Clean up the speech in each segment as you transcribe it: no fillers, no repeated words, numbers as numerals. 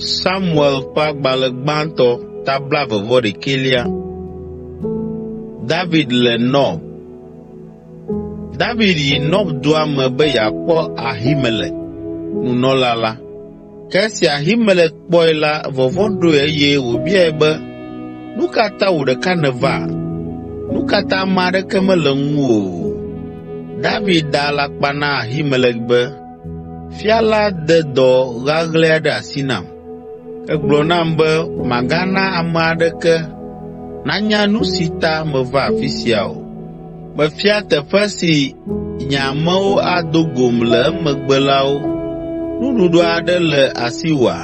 Samuel Pagbalagbanto tabla vevode kelia. David le Nob. David yi Nob doa me be yakpɔ Ahimelek nunola la. Ke esi Ahimelek kpɔe la vɔvɔ̃ ɖoe eye wòbiae be nu ka ta wò ɖeka neva? Nu ka ta ame aɖeke mele ŋuwò o? David da alakpa na Ahimelek be, fia la de dɔ ɣaɣlɛ aɖe asi nam. Egblɔ nam be magana ame aɖeke nanya nu si ta meva afi sia o. Mefia teƒe si nye amewo ado gom le emegbe la wo. Nuɖuɖu aɖe le asiwòa?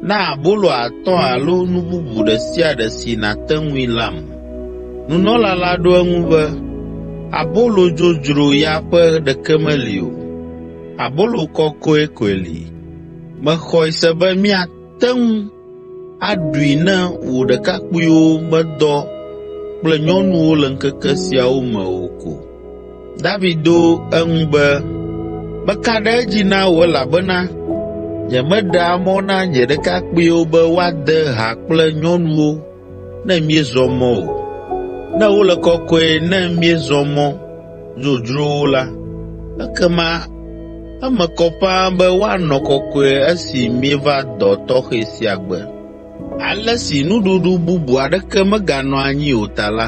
Na abolo 5 alo nu bubu ɖe sia ɖe si nàte ŋui lam. Nunɔla la ɖo eŋu be, abolo dzodzro ya ƒe ɖeke meli o. Abolo kɔkɔe koe li. Mexɔe se be míate ŋu aɖui ne wò ɖekakpuiwo medɔ kple nyɔnuwo le ŋkeke siawo me o ko. David do eŋu be, meka ɖe edzi na wò elabena nyemeɖea mɔ na nye ɖekakpuiwo be woade ha kple nyɔnuwo ne míezɔ mɔ o. Ne wole kɔkɔe ne míezɔ mɔ dzodzrowo la, ekema eme kɔ ƒãa be woanɔ kɔkɔe esi míeva dɔ tɔxɛ sia gbe. Ale si nuɖuɖu bubu aɖeke meganɔ anyi o ta la,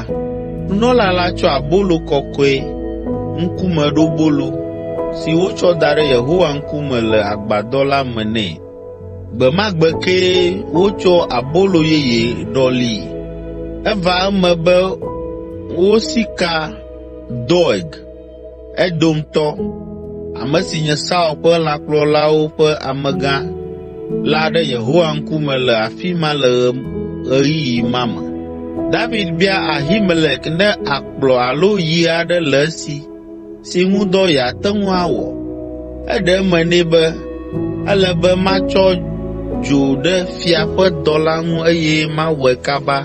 nunɔla la tsɔ abolo kɔkɔe ŋkumeɖobolo si wotsɔ da ɖe Yehowa ŋkume le agbadɔ la me nɛ. Gbe ma gbe kee wotsɔ abolo yeye ɖɔlii. Eva eme be wosi ka Doeg, Edomtɔ, ame si nye Saul ƒe lãkplɔlawo ƒe amegã la ɖe Yehowa ŋkume le afi ma le ɣeyiɣi ma me. David bia Ahimelek ne akplɔ alo yi aɖe le esi si ŋu dɔ yeate ŋu awɔ. Eɖe eme nɛ be ele be matsɔ dzo ɖe fia ƒe dɔ la ŋu eye mawɔe kaba,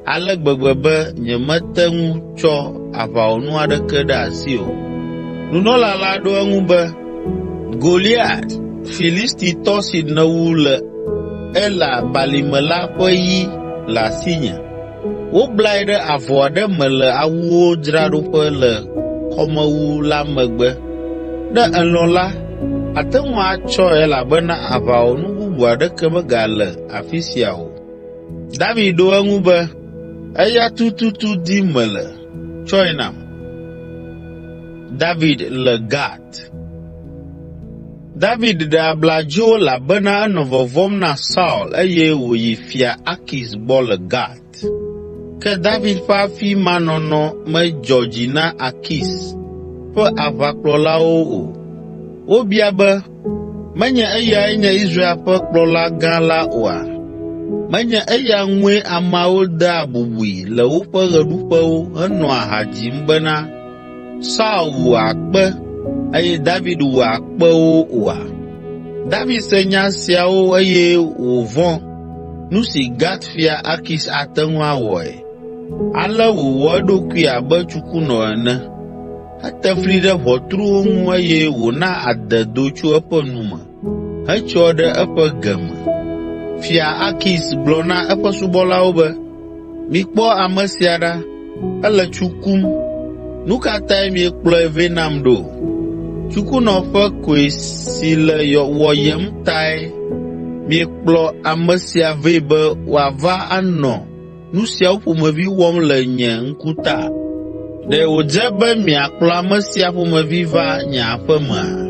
ale gbegbe be nyemete ŋu tsɔ aʋawɔnu aɖeke ɖe asi o. Nunɔla la ɖo eŋu be, Goliat, Filistitɔ si nèwu le Ela balime la ƒe yi le asinye. Woblae ɖe avɔ aɖe me le awuwo dzraɖoƒe le xɔmewu la megbe. Ne elɔ̃ la, ate ŋu atsɔe elabena aʋawɔnu bubu aɖeke megale afi sia o. David ɖo eŋu be, eya tututu dim mele, tsɔe nam. David le Gat. David ɖe abladzo elabena enɔ vɔvɔ̃m na Saul eye wòyi fia Akis gbɔ le Gat. Ke David ƒe afi ma nɔnɔ medzɔ dzi na Akis ƒe aʋakplɔlawo o. Wobia be, menye eyae nye Israel ƒe kplɔla gã la oa? Menye eya ŋue ameawo dea bubui le woƒe ɣeɖuƒewo henɔa ha dzim bena Saul wu akpe eye David wu akpewo oa? David se nya siawo eye wòvɔ̃ nu si Gat fia Akis ate ŋu awɔe. Ale wòwɔ eɖokui abe tsukunɔ ene. Ete fli ɖe ʋɔtruwo ŋu eye wòna ade do tso eƒe nu me, hetsyɔ ɖe eƒe geme. Fia Akis gblɔ na eƒe subɔlawo be, mikpɔ ame sia ɖa, ele tsu kum. Nu ka tae miekplɔe vɛ nam ɖo? Tsukunɔ ƒe koe si le wɔyem tae miekplɔ ame sia vɛ be wòava anɔ nu siawo ƒomevi wɔm le nye ŋkuta? Ɖe wòdze be miakplɔ ame sia ƒomevi va nye aƒe mea?